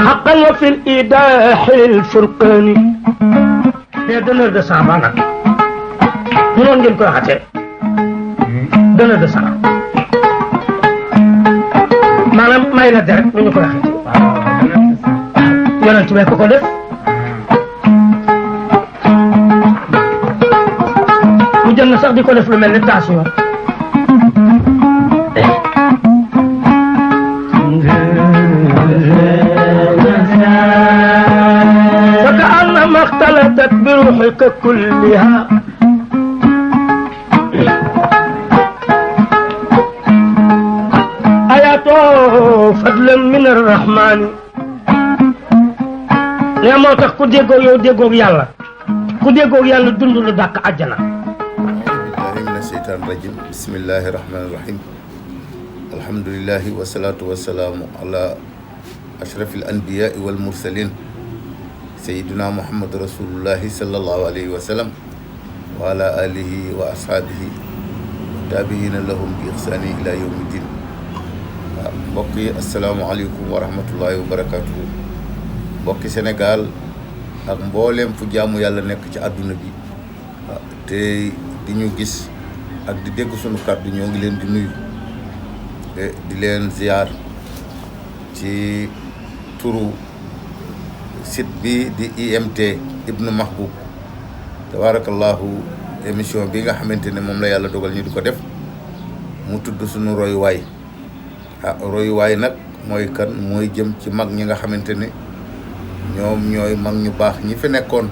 حقا في الإيداح الفرقاني يا دونر de sang nag noonu ngeen koy waxatee donneur de sang maanaam may la deret nu ñu koy waxatee yonent bi ko def mu jël na sax di ko def lu mel ni tension فكأنما اختلطت بروحك كلها آيات فضلا من الرحمن يا موتاخ كو ديغو يو ديغو يالا كو ديغو يالا دوندو داك اجانا من الشيطان الرجيم بسم الله الرحمن الرحيم الحمد لله والصلاة والسلام على أشرف الأنبياء والمرسلين سيدنا محمد رسول الله صلى الله عليه وسلم وعلى آله وأصحابه تابعين لهم بإحسان إلى يوم الدين بقي السلام عليكم ورحمة الله وبركاته بقي سنغال ak mboolem fu jaamu yàlla nekk ci àdduna bi te di ñu gis ak di dégg sunu kàddu ñoo ngi leen di nuyu di leen ziar ci turu site bi di IMT Ibnu Mahboub tabarakallahu émission bi nga xamante ne moom la yàlla dogal ñu di ko def mu tudd sunu royuwaay royuwaay nag mooy kan mooy jëm ci mag ñi nga xamante ne ñoom ñooy mag ñu baax ñi fi nekkoon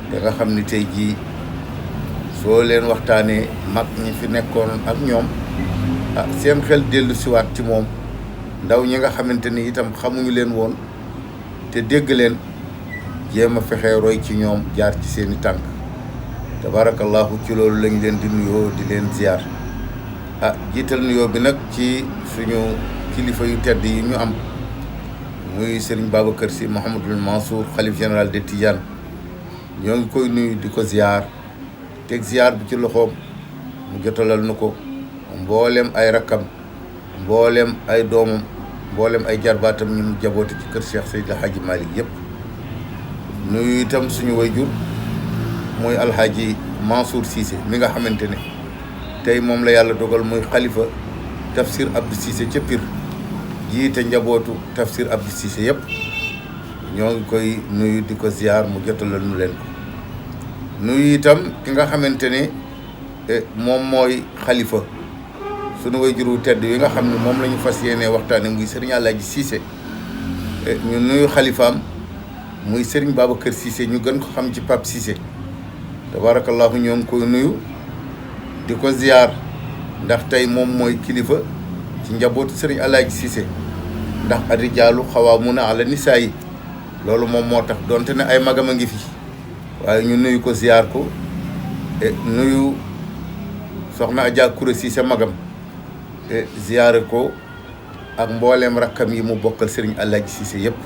te nga xam ni tey jii soo leen waxtaanee mag ñi fi nekkoon ak ñoom seen xel dellu siwaat ci moom ndaw ñi nga xamante ni itam xamuñu leen woon te dégg leen jéem a fexe roy ci ñoom jaar ci seeni tànk tabarakallahu ci loolu lañ leen di nuyoo di leen ziar jiital nuyoo bi nag ci suñu kilifa yu tedd yi ñu am muy Serigne Babacar Sy Mouhamadoul Mansour xalif général de Tidiane ñoo ngi koy nuyu di ko ziar teg ziar bi ci loxoom mu jotalal nu ko mboolem ay rakkam mboolem ay doomam mboolem ay jarbaatam ñu mu jaboote ci kër Cheikh Seydil Hadji Malick yëpp nuyu itam suñu wayjur muy alhaaji Mansour Cissé mi nga xamante ne tey moom la yàlla dogal muy xalifa Tafsir Abdou Cissé ca Pire jiite njabootu Tafsir Abdou Cissé yëpp ñoo ngi koy nuyu di ko ziar mu jotalal nu leen ko nuyu itam ki nga xamante ne moom mooy xalifa sunu wayjur wu tedd yi nga xam ne moom la ñu fas yéenee waxtaane muy Serigne Alaaji Cissé ñu nuyu xalifaam muy Serigne Babacar Cissé ñu gën ko xam ci Pape Cissé tabarakallahu ñoo ngi koy nuyu di ko ziar ndax tey moom mooy kilifa ci njabootu Serigne Alaaji Cissé ndax arijaalu xawaamuna ala nisaa yi loolu moom moo tax donte ne ay magam a ngi fi waaye ñu nuyu ko ziar ko nuyu soxna Adja Kouré Cissé magam ziyaare ko ak mbooleem rakkam yi mu bokkal Serigne Alaaji Cissé yëpp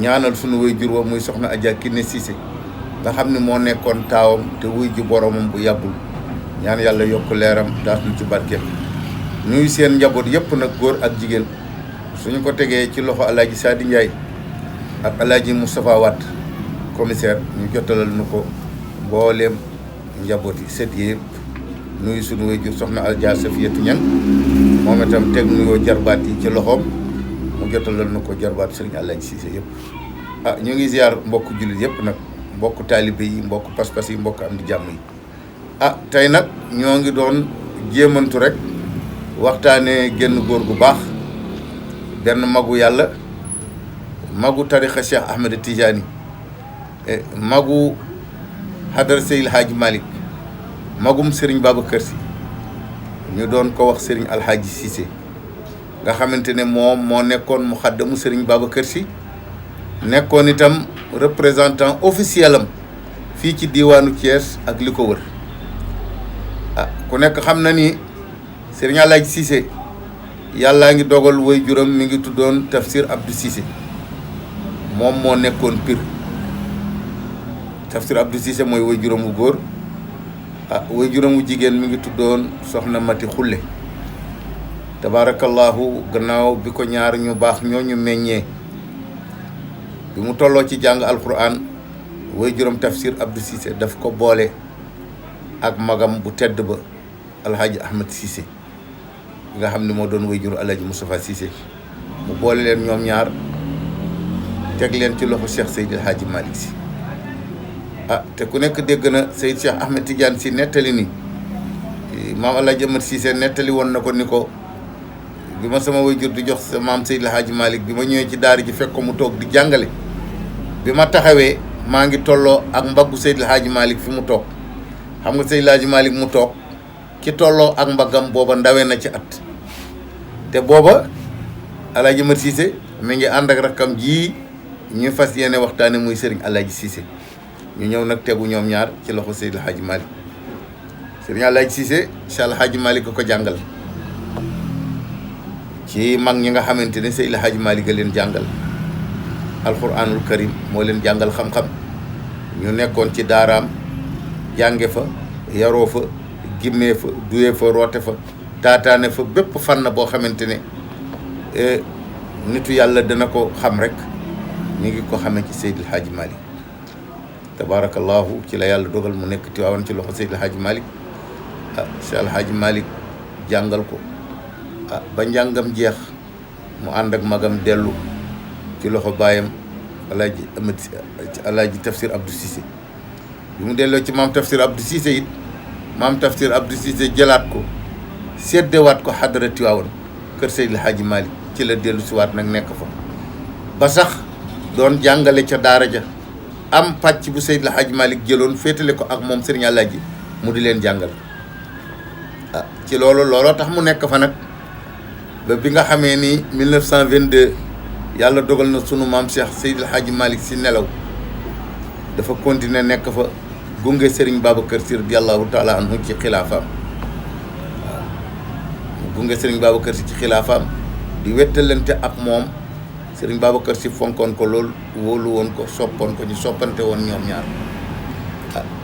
ñaanal sunu waajur wa muy soxna Adja Kiné Cissé nga xam ne moo nekkoon taawam te wuy ji boromam bu yàggul ñaan yàlla yokk leeram daas nu ci barkeem nuyu seen njaboot yëpp nag góor ak jigéen suñu ko tegee ci loxo Alaaji Sadi Ndiaye ak Alaaji Moustapha Wade commissaire ñu jotalal nu ko mbooleem njaboot yi sët yëpp nuyu sunu waajur soxna Adja Safiyatu Ñang moom itam teg nuyoo jarbaat yi ci loxoom mu jotalal na ko jarbaat Serigne Alaaji Cissé yëpp ñu ngi ziar mbokk jullit yëpp nag mbokk taalibe yi mbokk pas-pas yi mbokk am di jàmm yi tey nag ñoo ngi doon jéemantu rek waxtaanee génn góor gu baax benn magu yàlla magu tarixa Cheikh Ahmed Tidiane magu hadara Seydil Hadji Malick magum Serigne Babacar Sy ñu doon ko wax Serigne Alhaji Cissé nga xamante ne moom moo nekkoon mu xaddamu Serigne Babacar Sy nekkoon itam représentant officiel am fii ci diwaanu Thiès ak li ko wër ku nekk xam na ni Serigne Alhaji Cissé yàllaa ngi dogal way juram mi ngi tuddoon Tafsir Abdou Cissé moom moo nekkoon Pire Tafsir Abdou Cissé mooy way juram bu góor way juróomu jigéen mi ngi tuddoon soxna Mati Xulle tabarakallahu gannaaw bi ko ñaar ñu baax ñooñu meññee bi mu tolloo ci jàng alquran way juróom tafsir Abdou Cissé daf ko boole ak magam bu tedd ba alhaaji Ahmed Cissé nga xam ne moo doon way jur alhaaji Moustapha Cissé mu boole leen ñoom ñaar teg leen ci loxo Cheikh Seydil Hadji Malick Sy te ku nekk dégg na Seyd Cheikh Ahmed Tidiane Sy nettali ni maam alhaaji Ahmed Cissé nettali woon na ko ni ko bi ma sama way jur di jox sa maam Seydil Hadji Malick bi ma ñëwee ci daara ji fekk ko mu toog di jàngale bi ma taxawee maa ngi tolloo ak mbaggu Seydil Hadji Malick fi mu toog xam nga Seydil Hadji Malick mu toog ki tolloo ak mbaggam booba ndawee na ci at te booba alhaaji Ahmed Cissé mi ngi ànd ak rakkam ji ñu fas yéene waxtaane muy sëriñ alhaaji Cissé ñu ñëw nag tegu ñoom ñaar ci loxo Seydil Hadji Malick sëriñ alhaaji Cissé Cheikh Alhaaji Malick ko jàngal ci mag ñi nga xamante ne Seydil Hadji Malick a leen jàngal alquranul karim moo leen jàngal xam-xam ñu nekkoon ci daaraam jànge fa yaroo fa gimmee fa duwee fa roote fa taataane fa bépp fànn boo xamante ne nitu yàlla dana ko xam rek ñu ngi ko xamee ci Seydil Hadji Malick tabarakallahu ci la yàlla dogal mu nekk Tiwaawan ci loxo Seydil Hadji Malick Cheikh Alhaaji Malick jàngal ko ba njàngam jeex mu ànd ak magam dellu ci loxo baayam alaaji Tafsir Abdou Cissé bi mu delloo ci maam Tafsir Abdou Cissé it maam Tafsir Abdou Cissé jëlaat ko seddewaat ko xadara Tiwaawan kër Seydil Hadji Malick ci la dellu siwaat nag nekk fa ba sax doon jàngale ca daara ja am pàcc bu Seydil Hadji Malick jëloon féetale ko ak moom Serigne Alaaji mu di leen jàngal ci looloo tax mu nekk fa nag ba bi nga xamee ni 1922 yàlla dogal na sunu maam Cheikh Seydil Hadji Malick Sy nelaw dafa continuer nekk fa gunge Serigne Babacar Sy radiyallahu taala anhu ci xilaafaam gunge Serigne Babacar Sy ci xilaafaam di wettalante ak moom Serigne Babacar Sy fonkoon ko lool wóolu woon ko soppoon ko ñu soppante woon ñoom ñaar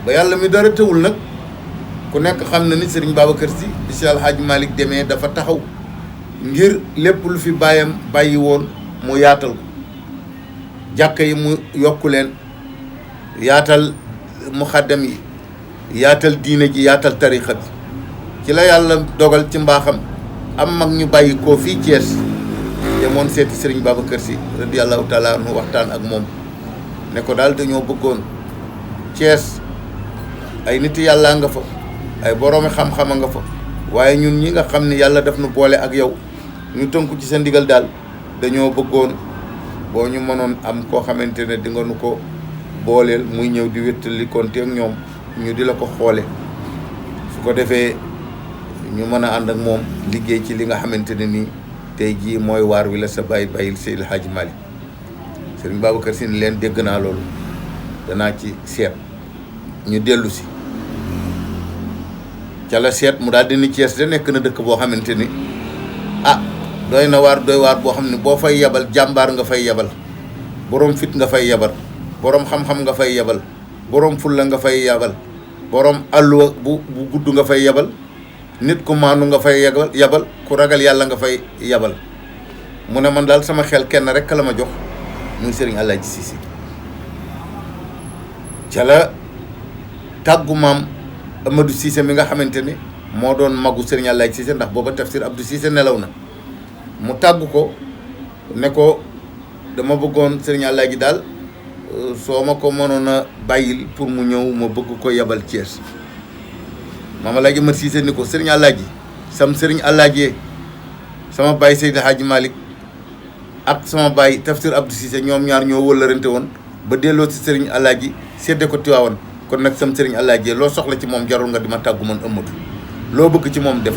ba yàlla mi dara tëwul nag ku nekk xam na ni Serigne Babacar Sy bi Cheikh Alhaaji Malick demee dafa taxaw ngir lépp lu fi bàyyam bàyyi woon mu yaatal ko jàkka yi mu yokku leen yaatal muxaddam yi yaatal diine ji yaatal tarixa bi ci la yàlla dogal ci mbaaxam am mag ñu bàyyi koo fii Thiès demoon seeti Serigne Babacar Sy radiyallahu taala anhu waxtaan ak moom ne ko daal dañoo bëggoon Thiès ay nit yàlla nga fa ay boroomi xam-xama nga fa waaye ñun ñi nga xam ne yàlla daf nu boole ak yow ñu tënku ci sa ndigal daal dañoo bëggoon boo ñu mënoon am koo xamante ne di nga nu ko booleel muy ñëw di wéttali konte ak ñoom ñu di la ko xoole su ko defee ñu mën a ànd ak moom liggéey ci li nga xamante ne nii tey jii mooy waar wi la sa bàyyi bàyyil Seydil Hadji Malick Serigne Babacar Sy ni leen dégg naa loolu danaa ci seet ñu dellu si ca la seet mu daal di ni Thiès de nekk na dëkk boo xamante ni doy na waar doy waar boo xam ne boo fay yebal jàmbaar nga fay yebal boroom fit nga fay yebal boroom xam-xam nga fay yebal boroom fulla nga fay yebal boroom àlluwa bu gudd nga fay yebal nit ku maanu nga fay yebal ku ragal yàlla nga fay yebal mu ne man daal sama xel kenn rek la ma jox muy Serigne Alaaji Cissé ca la tàggu maam Amadou Cissé mi nga xamante ni moo doon magu Serigne Alaaji Cissé ndax booba Tafsir Abdou Cissé nelaw na mu tàggu ko ne ko dama bëggoon Serigne Alaaji daal soo ma ko mënoon a bàyyil pour mu ñëw ma bëgg ko yebal Thiès maam Alaaji Ahmed Cissé ni ko Serigne Alaaji sam Serigne Alaaji sama baay Seydil Hadji Malick ak sama baay Tafsir Abdou Cissé ñoom ñaar ñoo wëllarante woon ba delloo si Serigne Alaaji sédde ko Tiwaawan kon nag sam Serigne Alaaji loo soxla ci moom jarul nga di ma tàggu man ëmmatu loo bëgg ci moom def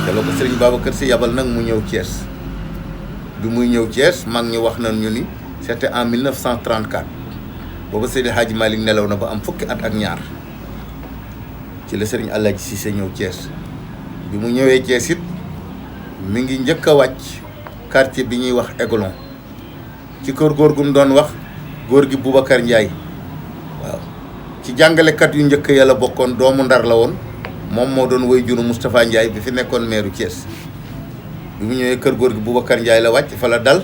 te la ko Serigne Babacar Sy yabal nag mu ñëw Thiès bi muy ñëw Thiès mag ñi wax nañ ñu ni c'était en 1934 booba Seydil Hadji Malick nelaw na ba am fukki at ak ñaar ci la Serigne Alaaji Cissé ñëw Thiès bi mu ñëwee Thiès it mi ngi njëkk a wàcc quartier bi ñuy wax Aiglon ci kër góor gu mu doon wax góor gi Boubacar Ndiaye waaw ci jàngalekat yu njëkk ya la bokkoon, doomu Ndar la woon. moom moo doon woy juru Moustapha Ndiaye bi fi nekkoon meeru Thiès. bi mu ñëwee kër góor gi Boubacar Ndiaye la wàcc, fa la dal,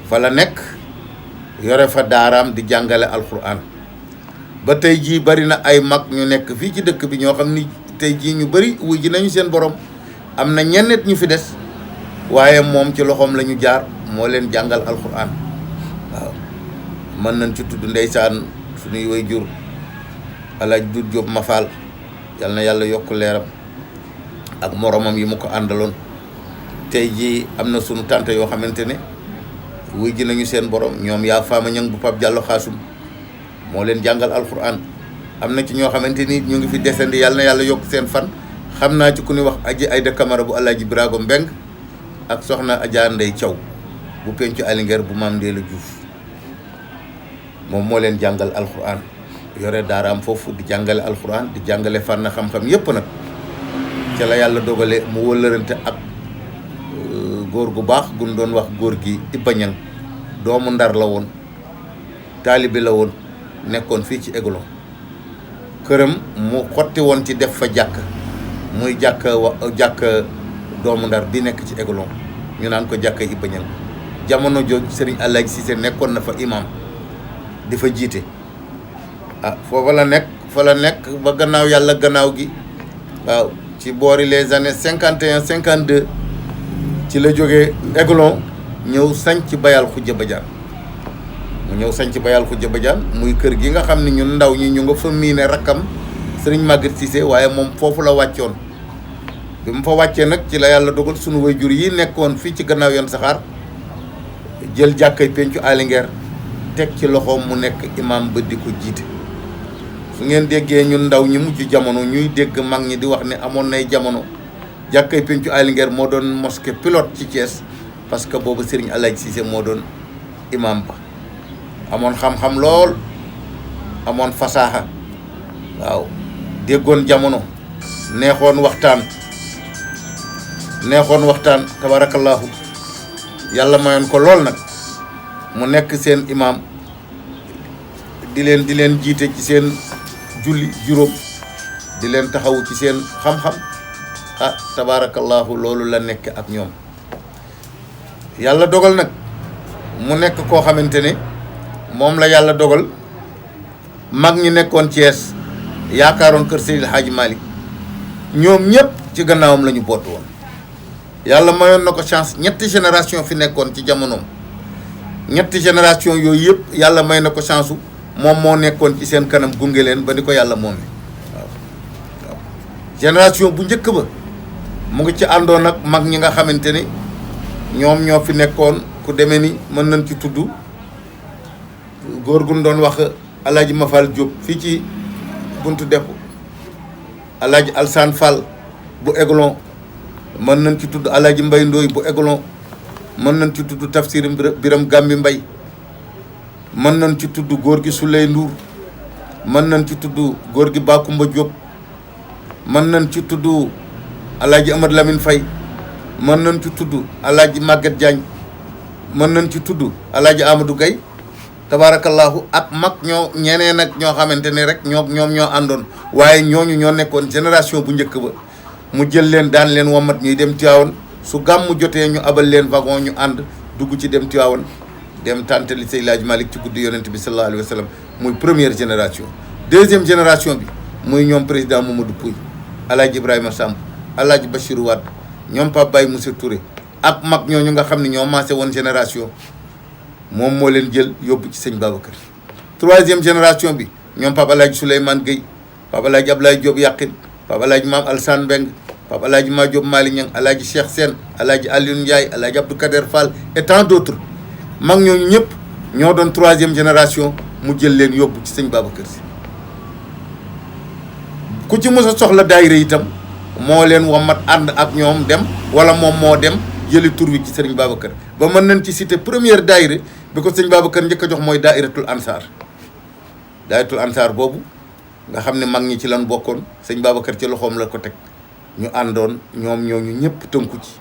fa la nekk, yore fa daaraam di jàngale alxuraan. ba tey jii bari na ay mag ñu nekk fii ci dëkk bi ñoo xam ni tey jii ñu bari wuy ji nañu seen borom. am na ñennet ñu fi des, waaye moom ci loxoom la ñu jaar, moo leen jàngal alxuraan. waaw mën nañ ci tudd ndeysaan suñuy way jur Alaaji Dut Jóob Mafal, yal na yàlla yokk leeram ak moromam yi mu ko àndaloon. tey jii am na sunu tante yoo xamante ne wuy ji nañu seen borom, ñoom yaa faama ñang bu Pap Jàllo Xaasum moo leen jàngal alxuraan. am na ci ñoo xamante ni ñu ngi fi desandi, yal na yàlla yokk seen fan. xam naa ci ku ñuy wax Aji Ayda Camara bu Alaaji Birago Mbeng ak soxna Adja Ndey Thiaw bu pencu Alinguer bu Maam Ndeela Diouf. moom moo leen jàngal alxuraan, yore daaraam foofu di jàngale alxuraan, di jàngale fànn xam-xam yépp nag. ca la yàlla dogale mu wëllërante ak góor gu baax gu doon wax góor gi Ibba Ñang, doomu Ndar la woon, taalibi la woon, nekkoon fii ci Aiglon. këram mu xotti woon ci def fa jàkk, muy jàkk doomu Ndar bi nekk ci Aiglon, ñu naan ko jàkk Ibba Ñang. jamono jooju Serigne Alaaji Cissé nekkoon na fa imam di fa jiite. foofa la nekk, fa la nekk ba gannaaw yàlla gannaaw gi, waaw ci boori les années 51 52 ci la jógee Aiglon ñëw sanc Bayal Xujja Badiane. mu ñëw sanc Bayal Xujja Badiane muy kër gi nga xam ne ñun ndaw ñi ñu nga fa miine rakkam Serigne Maguette Cissé, waaye moom foofu la wàccoon. bi mu fa wàccee nag ci la yàlla dogal sunu waajur yi nekkoon fii ci gannaaw yoon saxaar jël jàkkay pencu Alinguer teg ci loxoom mu nekk imam ba di ko jiite. su ngeen déggee ñun ndaw ñi mujj jamono ñuy dégg mag ñi di wax ne amoon nay jamono jàkkay pencu Alinguer moo doon mosquée pilote ci Thiès, parce que boobu Serigne Alaaji Cissé moo doon imam ba. amoon xam-xam lool, amoon fasaaxa, waaw déggoon jamono, neexoon waxtaan tabarakallahu. yàlla mayoon ko lool nag mu nekk seen imam di leen jiite ci seen julli juróom, di leen taxawu ci seen xam-xam. tabarakallahu loolu la nekk ak ñoom. yàlla dogal nag mu nekk koo xamante ne moom la yàlla dogal mag ñi nekkoon Thiès yaakaaroon kër Seydil Hadji Malick ñoom ñëpp ci gannaawam la ñu bootu woon. yàlla mayoon na ko chance, ñetti génération fi nekkoon ci jamonoom, ñetti génération yooyu yëpp yàlla may na ko chance moom moo nekkoon ci seen kanam gunge leen ba ni ko yàlla moom waaw. génération bu njëkk ba mu ngi ci àndoon ak mag ñi nga xamante ni ñoom ñoo fi nekkoon. ku demee ni mën nañ ci tudd góor gu doon wax Alaaji Mafal Diop fii ci buntu depp, Alaaji Alsaan Fall bu Aiglon, mën nañ ci tudd Alaaji Mbay Ndooy bu Aiglon, mën nañ ci tudd Tafsir Biram Gambi Mbay, mën nañ ci tudd góor gi Suley Ndour, mën nañ ci tudd góor gi Bakumba Diop, mën nañ ci tudd Alaaji Amad Lamine Fay, mën nañ ci tudd Alaaji Maguette Diagne, mën nañ ci tudd Alaaji Amadou Gaye tabarakallahu, ak mag ñeneen ak ñoo xamante ne rek ñoom ñoo àndoon, waaye ñooñu ñoo nekkoon génération bu njëkk ba. mu jël leen daan leen womat ñuy dem Tivaouane, su gàmmu jotee ñu abal leen wagon ñu ànd dugg ci dem Tivaouane, dem tàntali Seydil Hadji Malick ci guddi yonent bi sallallahu alayhi wa sallam. muy première génération. deuxième génération bi muy ñoom président Mamadou Pouy, Alaaji Ibrahima Samb, Alaaji Bachirou Wade, ñoom Pape Baye Moussa Touré ak mag ñooñu nga xam ne ñoo maase woon génération. moom moo leen jël yóbbu ci sëñ Babacar. troisième génération bi ñoom Pape Alaaji Souleymane Gueye, Pape Alaaji Ablaye Diop Yaqin, Pape Alaaji Maam Alsane Mbeng, Pape Alaaji Ma Diop Mali Ñang, Alaaji Cheikh Sène, Alaaji Alioune Ndiaye, Alaaji Abdou Kader Fall et tant d'autres. mag ñooñu ñëpp ñoo doon troisième génération, mu jël leen yóbbu ci sëñ Babacar Si. ku ci mos a soxla daayira itam moo leen wamat ànd ak ñoom dem, wala moom moo dem jëli tur wi ci sëriñ Babacar. ba mën nañ ci citer première daayira bi ko sëñ Babacar njëkk a jox mooy daayiratul Ansar. daayiratul Ansar boobu nga xam ne mag ñi ci lan bokkoon, sëñ Babacar ci loxoom la ko teg, ñu àndoon ñoom ñooñu ñëpp tënku ci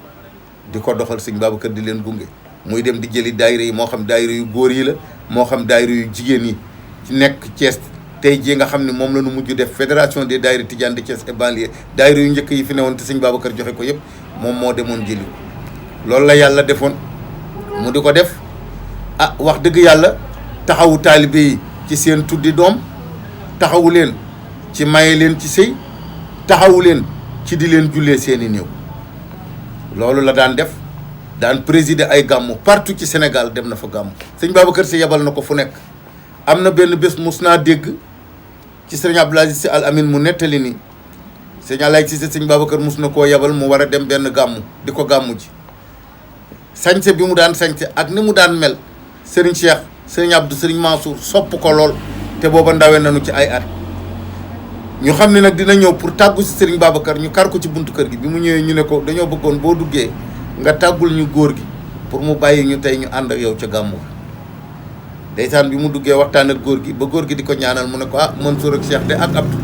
di ko doxal, sëñ Babacar di leen gunge. muy dem di jëli daayira yi, moo xam daayira yu góor yi la, moo xam daayira yu jigéen yi ci nekk Thiès tey jii nga xam ne moom la ñu mujj def fédération des daayira Tidiane de Thiès et banlieue daayira yu njëkk yi fi newoon te sëñ Babacar joxe ko yëpp moom moo demoon jëli loolu la yàlla defoon mu di ko def wax dëgg yàlla taxawu taalibe yi ci seen tuddi doom taxawu leen ci maye leen ci sëy taxawu leen ci di leen jullee seeni néew loolu la daan def daan présider ay gàmmu partout ci Sénégal dem na fa gàmmu sëñ Babacar Sy yebal na ko fu nekk am na benn bés mus naa dégg ci sëñ Abdoul Aziz Sy Al Amine mu nettali ni sëñ Alaaj Cissé sëñ Babacar mus na koo yebal mu war a dem benn gàmmu di ko gàmmu ji sañse bi mu daan sañse ak ni mu daan mel sëriñ Cheikh sëriñ Abdou sëriñ Mansour sopp ko lool te booba ndawe nañu ci ay at ñu xam ne nag dina ñëw pour tàggu si sëriñ Babacar ñu kar ko ci buntu kër gi bi mu ñëwee ñu ne ko dañoo bëggoon boo duggee nga tàggul ñu góor gi pour mu bàyyi ñu tey ñu ànd ak yow ca gàmmu ndeysaan bi mu duggee waxtaan ak góor gi ba góor gi di ko ñaanal mu ne ko Mansour ak Cheikh de ak Abdou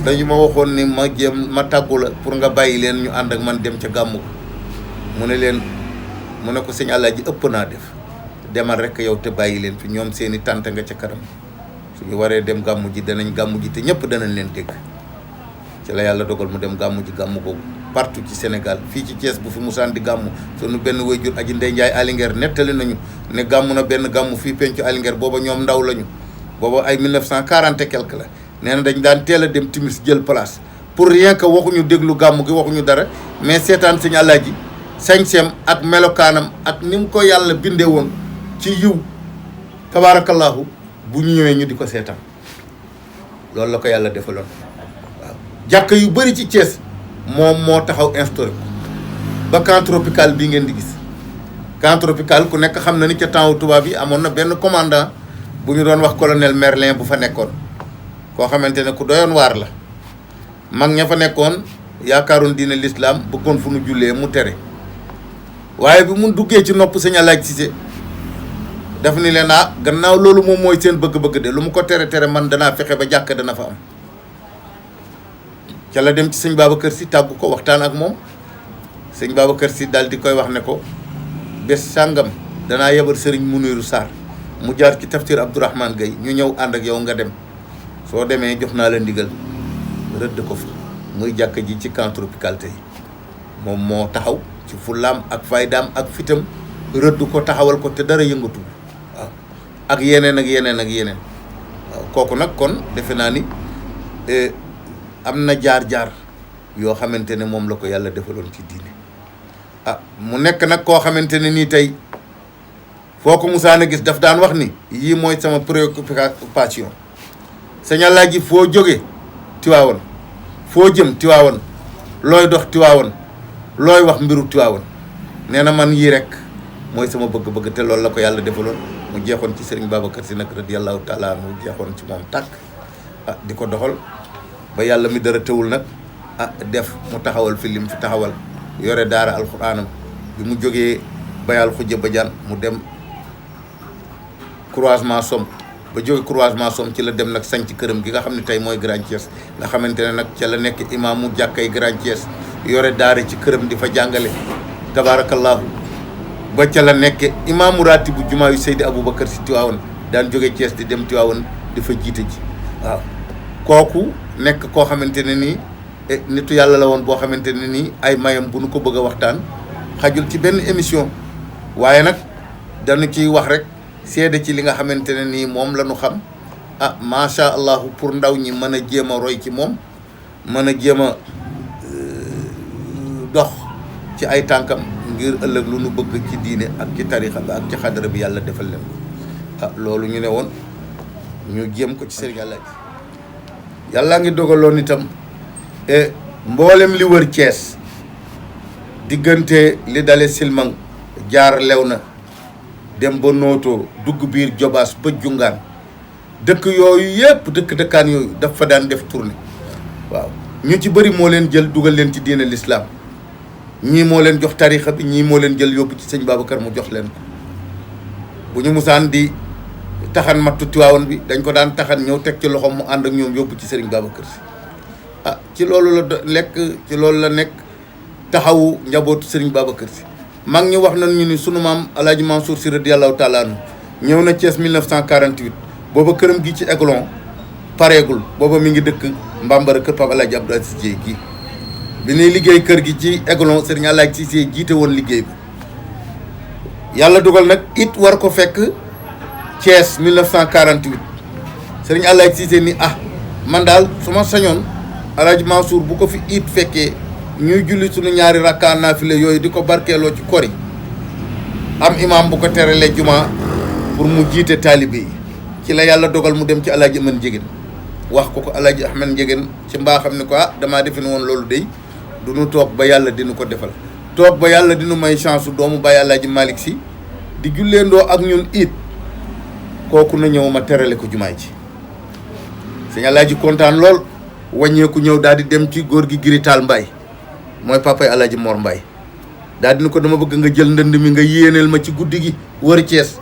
dañu ma waxoon ni ma jéem ma tàggu la pour nga bàyyi leen ñu ànd ak man dem ca gàmmu mu ne ko sëñ Alaaji ëpp naa def demal rek yow te bàyyi leen fi ñoom seeni tànt nga ca kanam suñu waree dem gàmmu ji danañ gàmmu ji te ñëpp danañ leen dégg ci la yàlla dogal mu dem gàmmu ji gàmmu googu partout ci Sénégal fii ci Thiès bu fi musaan di gàmmu sunu benn wayjur aji Ndey Njaay Alinguer nettali nañu ne gàmmu na benn gàmmu fii pencu Alinguer booba ñoom ndaw lañu booba ay 1940 et quelque la nee na dañ daan teel a dem timis jël place pour rien que waxuñu déglu gàmmu gi waxuñu dara mais seetaan sëñ Alaaji sañseem ak melokaanam ak ni mu ko yàlla bindee woon ci yiw tabaarakallaahu bu ñu ñëwee ñu di ko seetaan loolu la ko yàlla defaloon waaw jàkk yu bëri ci Thiès moom moo taxaw instauré ko ba camp tropical bii ngeen di gis camp tropical ku nekk xam na ni ca temps tubaab yi amoon na benn commandant bu ñu doon wax colonel Merlin bu fa nekkoon koo xamante ne ku doyoon waar la mag ña fa nekkoon yaakaaroon diine l'islam bëggoon fu nu jullee mu tere waaye bi mu duggee ci nopp sëñ Alaaji Cissé daf ni leen gannaaw loolu moom mooy seen bëgg-bëgg de lu mu ko tere man danaa fexe ba jàkk dana fa am ca la dem ci sëñ Babacar Sy tàggu ko waxtaan ak moom sëñ Babacar Sy daal di koy wax ne ko bés sàngam danaa yebal sëriñ Muniru Sarr mu jaar ci tafsir Abdourahmane Gaye ñu ñëw ànd ak yow nga dem soo demee jox naa la ndigal rëdd ko fa muy jàkk ji ci camp tropical tey moom moo taxaw ci fullaam ak faydaam ak fitam rëdd ko taxawal ko te dara yëngatu waaw ak yeneen waaw kooku nag kon defe naa ni am na jaar-jaar yoo xamante ne moom la ko yàlla defaloon ci diine mu nekk nag koo xamante ne nii tey foo ko musaan a gis daf daan wax ni yii mooy sama préoccupation sëñ Alaaji foo jóge Tiwaawan foo jëm Tiwaawan looy dox Tiwaawan looy wax mbiru Tiwaawan nee na man yii rek mooy sama bëgg-bëgg te loolu la ko yàlla defaloon mu jeexoon ci sëriñ Babacar Sy nag radiyallahu taala mu jeexoon ci moom tàkk di ko doxal ba yàlla mi dara tëwul nag def mu taxawal fi lim fi taxawal yore daara alxuraanam bi mu jógee bayal xujja bajaan mu dem croisement Somme ba jóge croisement Somme ci la dem nag sanc këram gi nga xam ne tey mooy Grand Thiès nga xamante ne nag ca la nekk imaamu jàkkay Grand Thiès yore daara ci këram di fa jàngale tabaarakallaahu ba ca la nekk imaamu raati bu jumaa yu Seydi Aboubacar Sy Tiwaawan daan jóge Thiès di dem Tiwaawan di fa jiite ji waaw kooku nekk koo xamante ne nii nitu yàlla la woon boo xamante ne nii ay mayam bu nu ko bëgg a waxtaan xajul ci benn émission waaye nag dañu ciy wax rek seede ci li nga xamante ne nii moom la ñu xam macha allah pour ndaw ñi mën a jéem a roy ci moom mën a jéem a dox ci ay tànkam ngir ëllëg lu nu bëgg ci diine ak ci tarixa bi ak ci xadara bi yàlla defal leen ko loolu ñu ne woon ñu jéem ko ci Serigne Alaaji yàlla ngi dogaloon itam mboolem li wër Thiès diggante li dale Silmang jaar Léona dem ba Noto dugg biir Jobaas ba Jungaan dëkk yooyu yëpp dëkkaan yooyu dafa daan def tournée waaw ñu ci bëri moo leen jël dugal leen ci diine l'islam ñii moo leen jox tarixa bi ñii moo leen jël yóbbu ci sëñ Babacar mu jox leen ko bu ñu musaan di taxan mattu Tiwaawan bi dañ ko daan taxan ñëw teg ci loxoom mu ànd ak ñoom yóbbu ci sëriñ Babacar Sy ci loolu la lekk ci loolu la nekk taxawu njabootu sëriñ Babacar Sy mag ñi wax nañu ni sunu maam Alaaji Mansour Sy radiyallahu taala anhu ñëw na Thiès 1948 booba këram gi ci Aiglon pareegul booba mi ngi dëkk Mbambara kër Pape Alaaji Abdou Aziz Dieye gi bi ñuy liggéey kër gi ci Aiglon Serigne Alaaji Cissé jiite woon liggéey bi yàlla dugal nag it war ko fekk Thiès 1948 Serigne Alaaji Cissé ni man daal su ma sañoon Alaaji Mansour bu ko fi it fekkee ñuy julli suñu ñaari rakkaa naafile yooyu di ko barkeeloo ci kori am imam bu ko terale juma pour mu jiite taalibe yi ci la yàlla dogal mu dem ci Alaaji Ahmed Ndiéguène wax ko Alaaji Ahmed Ndiéguène ci mbaaxam ni ko damaa defe ne woon loolu day du nu toog ba yàlla dinu ko defal toog ba yàlla dinu may chance su doomu Baye Alaaji Malick Sy di julleendoo ak ñun it kooku na ñëw ma terale ko jumaay ci sëñ Alaaji kontaan lool wàññeeku ñëw daal di dem ci góor gi Girital Mbaye mooy papay Alaaji Mor Mbaye daal di ni ko dama bëgg nga jël ndënd mi nga yéeneel ma ci guddi gi wër Thiès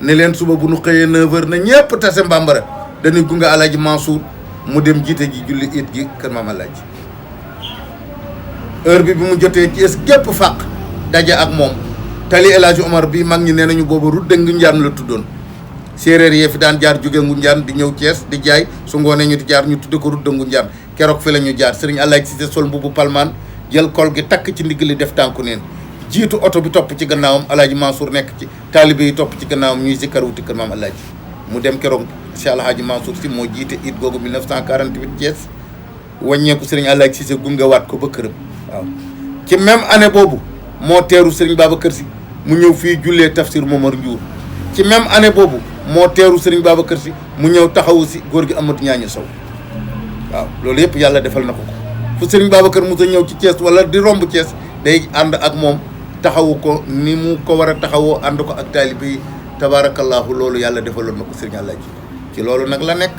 ne leen suba bu nu xëyee 9h na ñëpp tase Mbambara dañuy gunge Alaaji Mansour mu dem jiite ji julli it gi kër maam Alaaji heure bi mu jotee Thiès gépp fàq daje ak moom tali El Hadji Omar bi mag ñi nee nañu boobu rudde Ngunjaan la tuddoon séeréer yee fi daan jaar jóge Ngunjaan di ñëw Thiès di jaay su ngoonee ñu di jaar ñu tudde ko rudde Ngunjaan keroog fi la ñu jaar Serigne Alaaji Cissé sol mbubu palmaan jël kol gi takk ci ndigg li def tànku neen jiitu oto bi topp ci gannaawam Alaaji Mansour nekk ci taalibe yi topp ci gannaawam ñuy zikkar wuti kër maam Alaaji mu dem keroog Cheikh Alhaji Mansour si moo jiite it googu 1948 Thiès wàññeeku Serigne Alaaji Cissé gungewaat ko ba këram waaw ci même année boobu moo teeru Serigne Babacar Sy mu ñëw fii jullee tafsir Momar Ndiour ci même année boobu moo teeru Serigne Babacar Sy mu ñëw taxawu si góor gi Amadou Ñaañu Sow waaw loolu yëpp yàlla defal na ko fu Serigne Babacar Moussa ñëw ci Thiès wala di romb Thiès day ànd ak moom taxawu ko ni mu ko war a taxawoo ànd ko ak taalibe yi tabaarakallaahu loolu yàlla defaloon na ko Serigne Alaaji ci loolu nag la nekk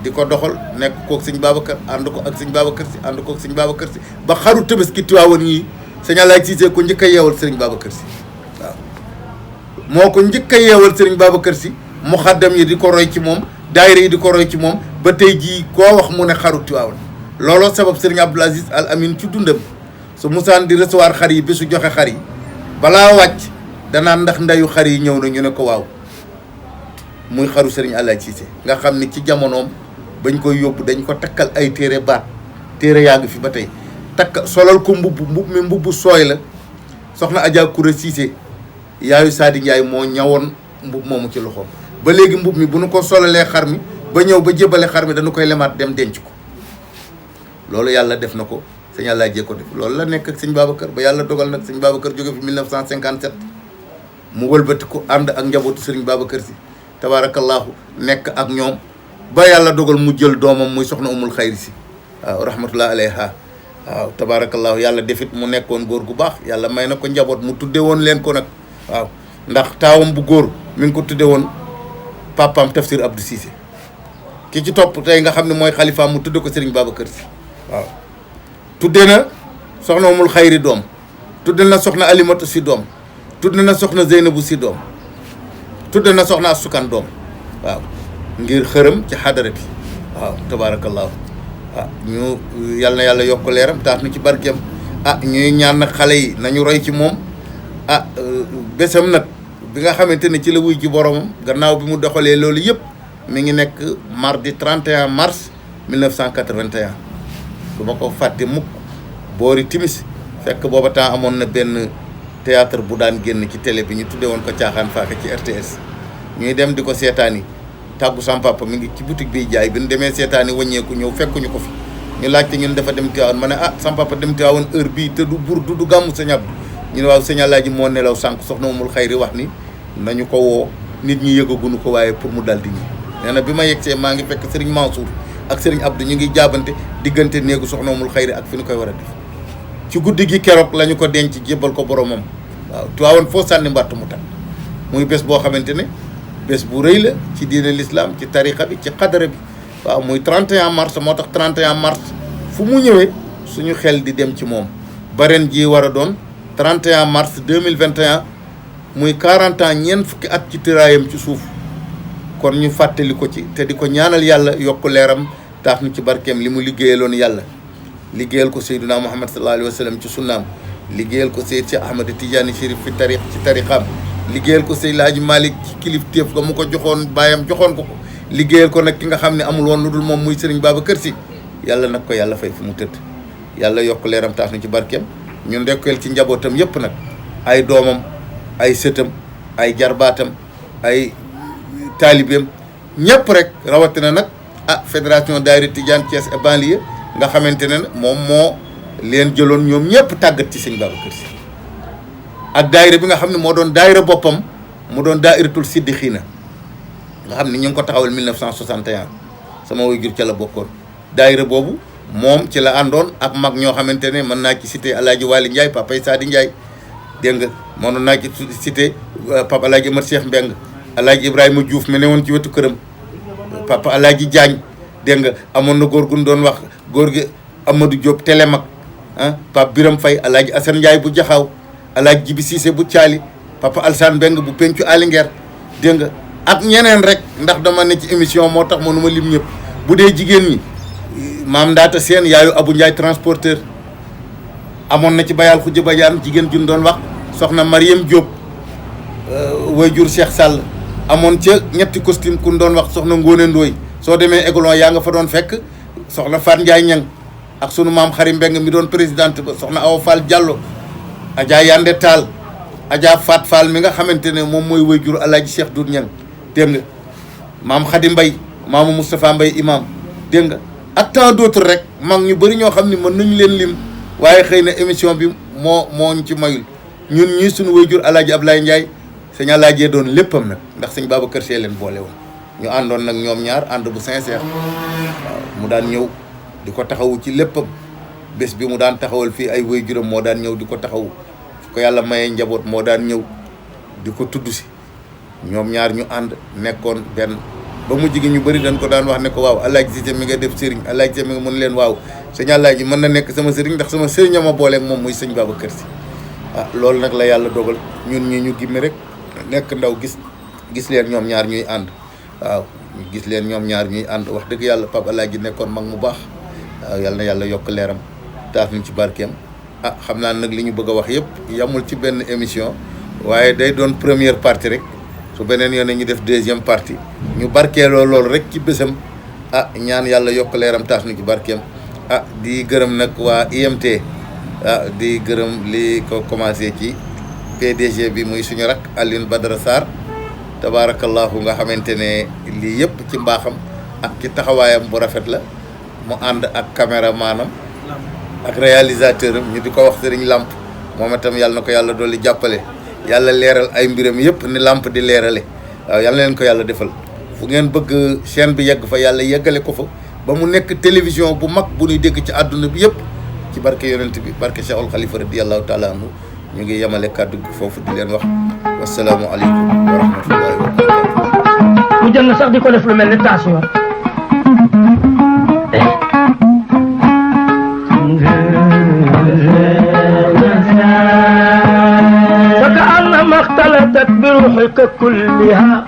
di ko doxal nekk kook Serigne Babacar ànd ko ak Serigne Babacar Sy ànd kook Serigne Babacar Sy ba xaru Tabaski Tiwaawan yi Serigne Alaaji Cissé ko njëkk a yeewal Serigne Babacar Sy waaw moo ko njëkk a yeewal Serigne Babacar Sy mu xaddam yi di ko roy ci moom daayira yi di ko roy ci moom ba tey jii koo wax mu ne xaru Tiwaawan looloo sabab Serigne Abdoul Aziz Al Amin ci dundam su musaan di recevoir xar yi bésu joxe xar yi balaa wàcc danaan ndax ndeyu xar yi ñëw na ñu ne ko waaw muy xaru Serigne Alaaji Cissé nga xam ni ci jamonoom bañ koy yóbbu dañ ko takkal ay téere baat téere yaa ngi fi ba tey takk solal ko mbubb mi mbubb sooy la soxna Adja Koura Cissé yaayu Sadi Ndiaye moo ñawoon mbubb moomu ci loxoom ba léegi mbubb mi bu nu ko solalee xar mi ba ñëw ba jébale xar mi dañu koy lemaat dem denc ko loolu yàlla def na ko sëñ Alaaji ko def loolu la nekk ak sëñ Babacar ba yàlla dogal nag sëñ Babacar jóge fi 1957 mu wëlbati ko ànd ak njabootu sëriñ Babacar Sy tabaarakallaahu nekk ak ñoom ba yàlla dogal mu jël doomam muy soxna Umul Xayri Sy waaw rahmatullah alayha waaw tabaarakallaahu yàlla defit mu nekkoon góor gu baax yàlla may na ko njaboot mu tudde woon leen ko nag waaw ndax taawam bu góor mi ngi ko tudde woon papaam Tafsir Abdou Cissé ki ci topp tey nga xam ne mooy xalifaam mu tudde ko sëriñ Babacar Sy waaw tudde na soxna Umul Xayri doom tudde na soxna Alimatu Sy doom tudde na soxna Zeynabu Sy doom tudde na soxna Asukan doom waaw ngir xërëm ci xadara bi waaw tabaarakallaahu ñu yàlla na yàlla yokk leeram tax nu ci barkeem ñuy ñaan nag xale yi nañu roy ci moom bésam nag bi nga xamante ne ci la wuy ji boromam gannaaw bi mu doxalee loolu yëpp mi ngi nekk mardi 31 mars 1981 du ma ko fàtte mukk boori timis fekk booba temps amoon na benn théâtre bu daan génn ci télé bi ñu tuddee woon ko caaxaan faaka ci RTS ñuy dem di ko seetaani tàggu sam papa mi ngi ci boutique biy jaay bi ñu demee seetaani wàññeeku ñëw fekkuñu ko fi ñu laajte ñun dafa dem Tiwaawan ma ne sam papa dem Tiwaawan heure bii te du bur du gàmmu Sëñ Abdu ñu ne waaw Sëñ Alaaji moo nelaw sànq soxna Umul Xayri wax ni nañu ko woo nit ñi yëgaguñu ko waaye pour mu dal di ñi nee na bi ma yegsee maa ngi fekk Serigne Mansour ak Serigne Abdou ñu ngi jaabante diggante néegu soxna Umul Xayri ak fi ñu koy war a def ci guddi gi keroog la ñu ko denc jébbal ko boromam waaw Tiwaawan foo sànni mbàtt mu tànn muy bés boo xamante ne bés bu rëy la ci diine l'islam ci tarixa bi ci xadara bi waaw muy 31 mars moo tax 31 mars fu mu ñëwee suñu xel di dem ci moom ba ren jii war a doon 31 mars 2021 muy 40 ans ñeent fukki at ci tëraayam ci suuf kon ñu fàttali ko ci te di ko ñaanal yàlla yokk leeram taaf ñu ci barkeem li mu liggéeyaloon yàlla liggéeyal ko Seydina Muhammad sallallahu alayhi wa sallam ci sunnaam liggéeyal ko Seyd Cheikh Ahmad Tidiane Chérif fi tarix ci tarixam liggéeyal ko Seyd Laaji Malick ci kilifteef ga mu ko joxoon baayam joxoon ko liggéeyal ko nag ki nga xam ne amul woon lu dul moom muy Serigne Babacar Sy yàlla nag ko yàlla fay fu mu tëdd yàlla yokk leeram taas nu ci barkeem ñun ndekkeel ci njabootam yëpp nag ay doomam ay sëtam ay jarbaatam ay taalibeem ñëpp rek rawatina nag fédération daayira Tidiane Thiès et banlieue nga xamante ne moom moo leen jëloon ñoom ñëpp tàggat ci sëñ Babacar Sy ak daayira bi nga xam ne moo doon daayira boppam mu doon daayiratul Siddixiina nga xam ne ñu ngi ko taxawal 1961 sama waajur ca la bokkoon daayira boobu moom ci la àndoon ak mag ñoo xamante ne mën naa ci cité Alaaji Waly Ndiaye Papa Sadi Ndiaye dégg nga mënoon naa ci cité Papa Alaaji Amar Cheikh Mbeng Alaaji Ibrahima Diouf me ne woon ci wetu këram Papa Alaaji Diagne dégg nga amoon na góor gu ñu doon wax góor gi Amadou Diop Télémac Pape Biram Faye Alaaji Assane Ndiaye bu Jaxaaw Alaaji Jibi Cissé bu Thiali Papa Alsane Mbeng bu pencu Alinguer dégg nga ak ñeneen rek ndax dama ne ci émission moo tax mënuma lim ñëpp bu dee jigéen ñi maam Ndaata Seen yaayu Abou Ndiaye transporteur amoon na ci bayal Khoudia Badiane jigéen juñ doon wax soxna Mariam Diop wayjur Cheikh Sall amoon ca ñetti costume ku doon wax soxna Ngóone Ndooy soo demee Aiglon yaa nga fa doon fekk soxna Fat Ndiaye Ñang ak sunu maam Xari Mbeng mi doon présidente ba soxna Awa Fall Diallo Adja Yande Tall Adja Fat Fall mi nga xamante ne moom mooy wayjur Alaaji Cheikh Dour Ñang dégg nga maam Khady Mbay maamu Moustapha Mbay imam dégg nga ak tant d'autres rek mag ñu bëri ñoo xam ne mën nañu leen lim waaye xëy na émission bi moo ñu ci mayul ñun ñii suñu wayjur Alaaji Ablaye Ndiaye sëñ Alaaji doon léppam nag ndax sëñ Babacar Sy leen boole woon ñu àndoon nag ñoom ñaar ànd bu sincère waaw mu daan ñëw di ko taxawu ci léppam bés bi mu daan taxawal fii ay wayjuram moo daan ñëw di ko taxawu fu ko yàlla mayee njaboot moo daan ñëw di ko tudd si ñoom ñaar ñu ànd nekkoon benn ba mujj gi ñu bëri dañ ko daan wax ne ko waaw Alaaji Cissé mi nga def sëriñ Alaaji Cissé mi nga mën leen waaw sëñ Alaaji mën na nekk sama sëriñ ndax sama sëriñ a ma booleeg moom muy sëñ Babacar Sy loolu nag la yàlla dogal ñun ñi ñu gimmi rek nekk ndaw gis leen ñoom ñaar ñuy ànd waaw gis leen ñoom ñaar ñuy ànd wax dëgg yàlla Pape Alaaji nekkoon mag mu baax waaw yàlla na yàlla yokk leeram taaf ñu ci barkeem xam naa nag li ñu bëgg a wax yëpp yamul ci benn émission waaye day doon première partie rek su beneen yoon ñu def deuxième partie ñu barkeeloo loolu rek ci bésam ñaan yàlla yokk leeram taas nu ci barkeem di gërëm nag waa IMT di gërëm li ko commencé ci PDG bi muy suñu rak Alioune Badara Sarr tabaarakallahu nga xamante ne lii yëpp ci mbaaxam ak ci taxawaayam bu rafet la mu ànd ak caméramanam ak réalisateur am ñu di ko wax Sëriñ Lamp moom itam yàlla na ko yàlla dolli jàppale yàlla leeral ay mbiram yëpp ni Lamp di leerale waaw yàlla na leen ko yàlla defal fu ngeen bëgg chaîne bi yegg fa yàlla yeggale ko fa ba mu nekk télévision bu mag bu ñuy dégg ci àdduna bi yëpp ci barke yonent bi barke Cheikhul Khalifa radiyallahu taala anhu ñu ngi yemale kàddu gi foofu di leen wax wasalaamu aleykum wa rahmatullahi wa barakatuh mu jël na sax di ko def lu mel ni tension فكأنما اختلطت بروحك كلها